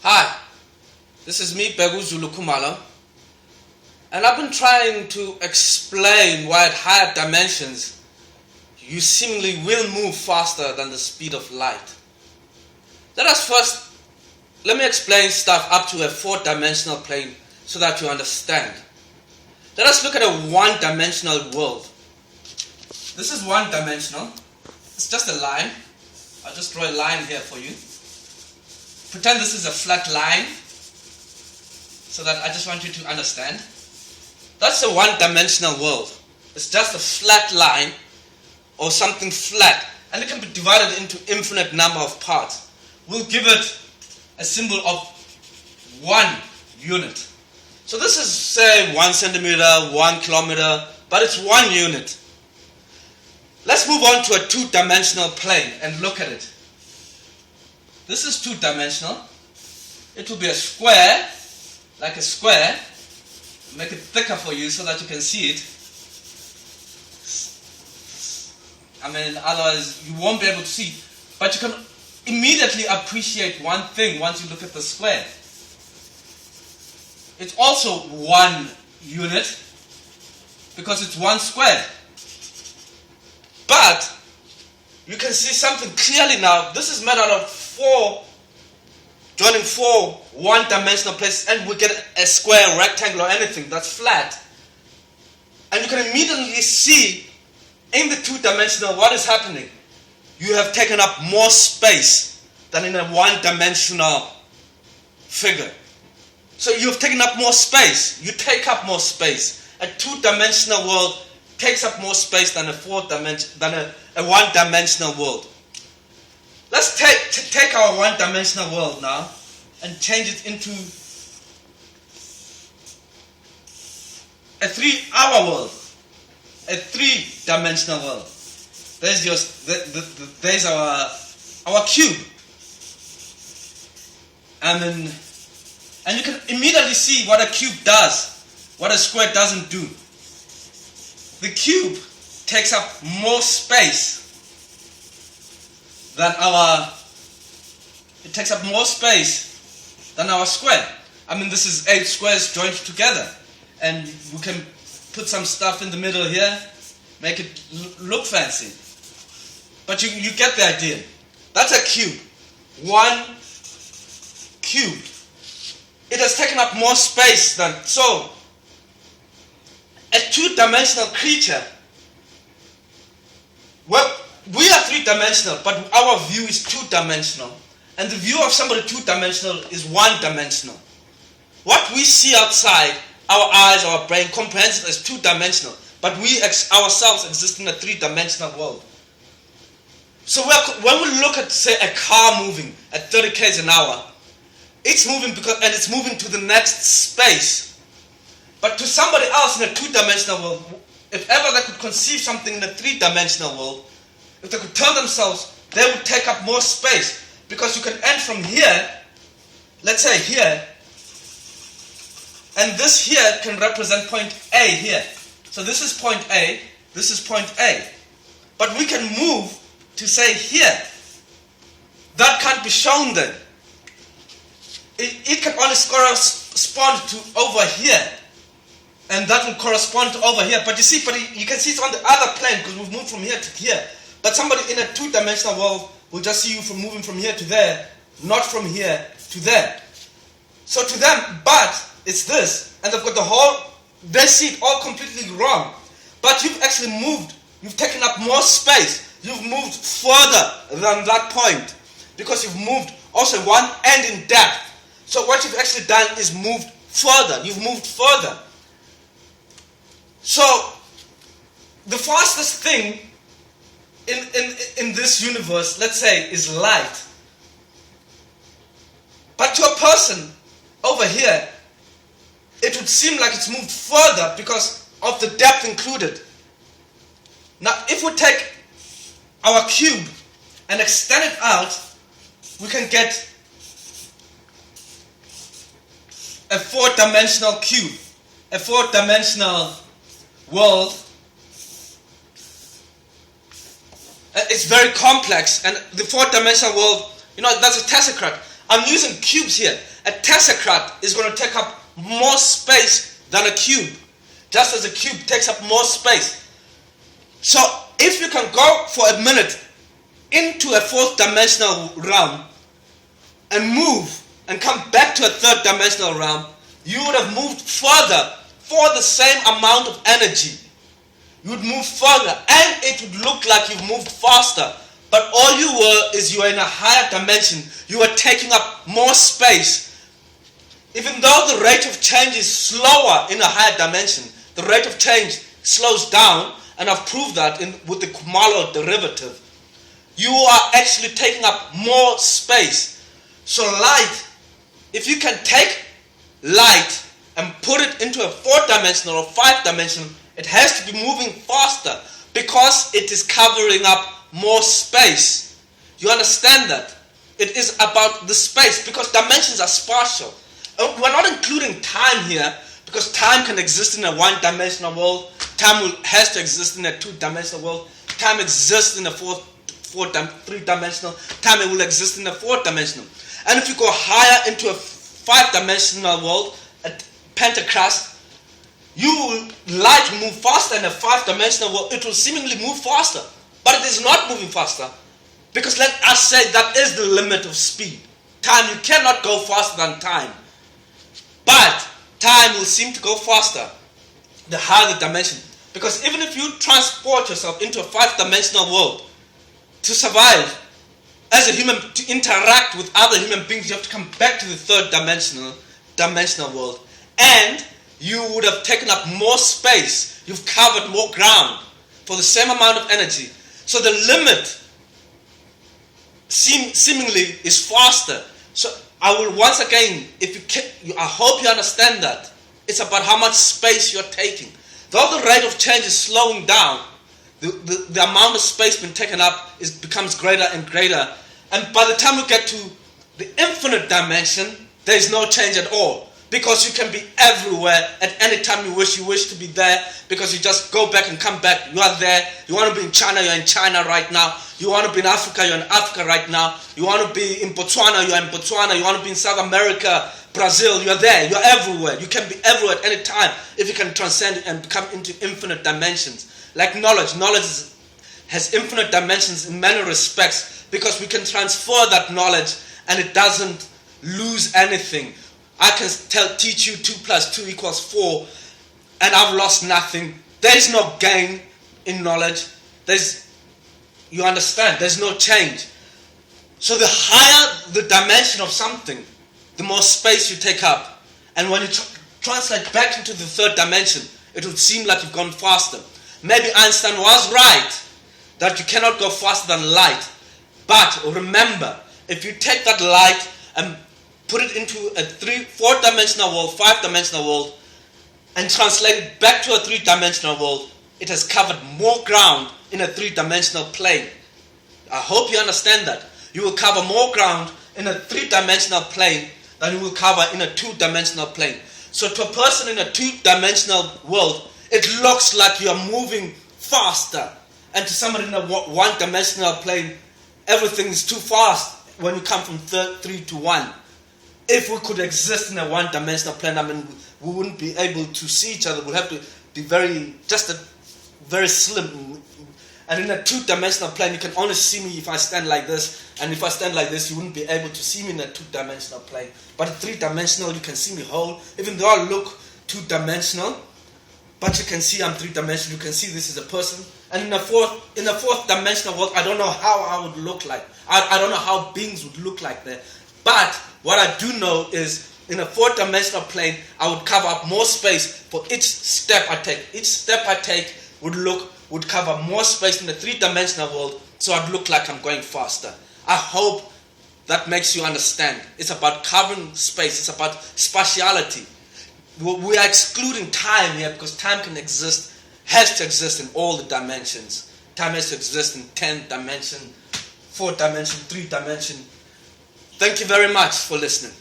Hi, this is me, Zulu Khumalo, and I've been trying to explain why at higher dimensions you seemingly will move faster than the speed of light. Let me explain stuff up to a four-dimensional plane so that you understand. Let us look at a one-dimensional world. This is one-dimensional. It's just a line. I'll just draw a line here for you. Pretend this is a flat line, so that I just want you to understand. That's a one-dimensional world. It's just a flat line or something flat, and it can be divided into infinite number of parts. We'll give it a symbol of 1 unit. So this is, say, 1 centimeter, 1 kilometer, but it's 1 unit. Let's move on to a two-dimensional plane and look at it. This is two-dimensional. It will be a square, like a square. Make it thicker for you so that you can see it. Otherwise you won't be able to see. But you can immediately appreciate one thing once you look at the square. It's also 1 unit because it's 1 square. But you can see something clearly now. This is made out of 4, joining 4 one-dimensional places, and we get a square, rectangle, or anything that's flat. And you can immediately see in the two-dimensional what is happening. You have taken up more space than in a one-dimensional figure. So you've taken up more space. You take up more space. A two-dimensional world takes up more space than a one-dimensional world. Let's take our one-dimensional world now and change it into a 3-hour world, a 3-dimensional world. There's our cube. And you can immediately see what a cube does, what a square doesn't do. The cube takes up more space than our square. This is 8 squares joined together, and we can put some stuff in the middle here, make it look fancy. But you get the idea. That's a cube. 1 cube. It has taken up more space than so. A two-dimensional creature. Well, we are 3-dimensional, but our view is 2-dimensional. And the view of somebody 2-dimensional is 1-dimensional. What we see outside, our eyes, our brain comprehends it as 2-dimensional. But we ourselves exist in a 3-dimensional world. So when we look at, say, a car moving at 30 km an hour, it's moving and it's moving to the next space. But to somebody else in a 2-dimensional world, if ever they could conceive something in a 3-dimensional world, if they could turn themselves, they would take up more space. Because you can end from here, let's say here, and this here can represent point A here. So this is point A, this is point A. But we can move to say here. That can't be shown then. It can only correspond to over here. And that will correspond to over here. But you can see it's on the other plane because we've moved from here to here. But somebody in a 2-dimensional world will just see you from moving from here to there, not from here to there. So to them, but it's this, and they've got they see it all completely wrong. But you've actually moved, you've taken up more space, you've moved further than that point, because you've moved also 1 and in depth. So what you've actually done is moved further, you've moved further. So the fastest thing in this universe, let's say, is light. But to a person over here, it would seem like it's moved further because of the depth included. Now, if we take our cube and extend it out, we can get a 4-dimensional cube, a 4-dimensional world. It's very complex, and the 4-dimensional world, that's a tesseract. I'm using cubes here. A tesseract is going to take up more space than a cube, just as a cube takes up more space. So if you can go for a minute into a fourth dimensional realm and move and come back to a third dimensional realm, you would have moved further for the same amount of energy. You would move further and it would look like you've moved faster. But all you were in a higher dimension. You were taking up more space. Even though the rate of change is slower in a higher dimension, the rate of change slows down, and I've proved that with the Khumalo derivative. You are actually taking up more space. So light, if you can take light and put it into a fourth-dimensional or five-dimensional, it has to be moving faster because it is covering up more space. You understand that? It is about the space because dimensions are spatial. We're not including time here because time can exist in a one-dimensional world. Time has to exist in a two-dimensional world. Time exists in a three-dimensional. Time will exist in a fourth-dimensional. And if you go higher into a five-dimensional world, a pentacrust, light will move faster in a five-dimensional world. It will seemingly move faster. But it is not moving faster. Because let us say that is the limit of speed. Time, you cannot go faster than time. But time will seem to go faster the higher the dimension. Because even if you transport yourself into a five-dimensional world, to survive as a human, to interact with other human beings, you have to come back to the third dimensional world. And you would have taken up more space. You've covered more ground for the same amount of energy. So the limit seemingly is faster. So I will once again, I hope you understand that. It's about how much space you're taking. Though the rate of change is slowing down, the amount of space being taken up becomes greater and greater. And by the time we get to the infinite dimension, there is no change at all. Because you can be everywhere at any time you wish. You wish to be there because you just go back and come back. You are there. You want to be in China, you're in China right now. You want to be in Africa, you're in Africa right now. You want to be in Botswana, you're in Botswana. You want to be in South America, Brazil, you're there. You're everywhere. You can be everywhere at any time if you can transcend and come into infinite dimensions. Like knowledge. Knowledge has infinite dimensions in many respects because we can transfer that knowledge and it doesn't lose anything. I can teach you 2 + 2 = 4 and I've lost nothing. There is no gain in knowledge. You understand, there's no change. So the higher the dimension of something, the more space you take up. And when you translate back into the third dimension, it would seem like you've gone faster. Maybe Einstein was right that you cannot go faster than light. But remember, if you take that light and put it into a 4-dimensional world, 5-dimensional world, and translate it back to a 3-dimensional world, it has covered more ground in a 3-dimensional plane. I hope you understand that. You will cover more ground in a 3-dimensional plane than you will cover in a 2-dimensional plane. So to a person in a 2-dimensional world, it looks like you are moving faster. And to somebody in a 1-dimensional plane, everything is too fast when you come from 3 to 1. If we could exist in a 1-dimensional plane, we wouldn't be able to see each other. We'd have to be very slim. And in a 2-dimensional plane, you can only see me if I stand like this. And if I stand like this, you wouldn't be able to see me in a 2-dimensional plane. But in 3-dimensional, you can see me whole. Even though I look 2-dimensional, but you can see I'm 3-dimensional. You can see this is a person. And in a fourth dimensional world, I don't know how I would look like. I don't know how beings would look like there. But what I do know is in a 4-dimensional plane, I would cover up more space for each step I take. Each step I take would cover more space in the 3-dimensional world, so I'd look like I'm going faster. I hope that makes you understand. It's about covering space. It's about spatiality. We are excluding time here because time has to exist in all the dimensions. Time has to exist in 10th dimension, 4th dimension, 3rd dimension. Thank you very much for listening.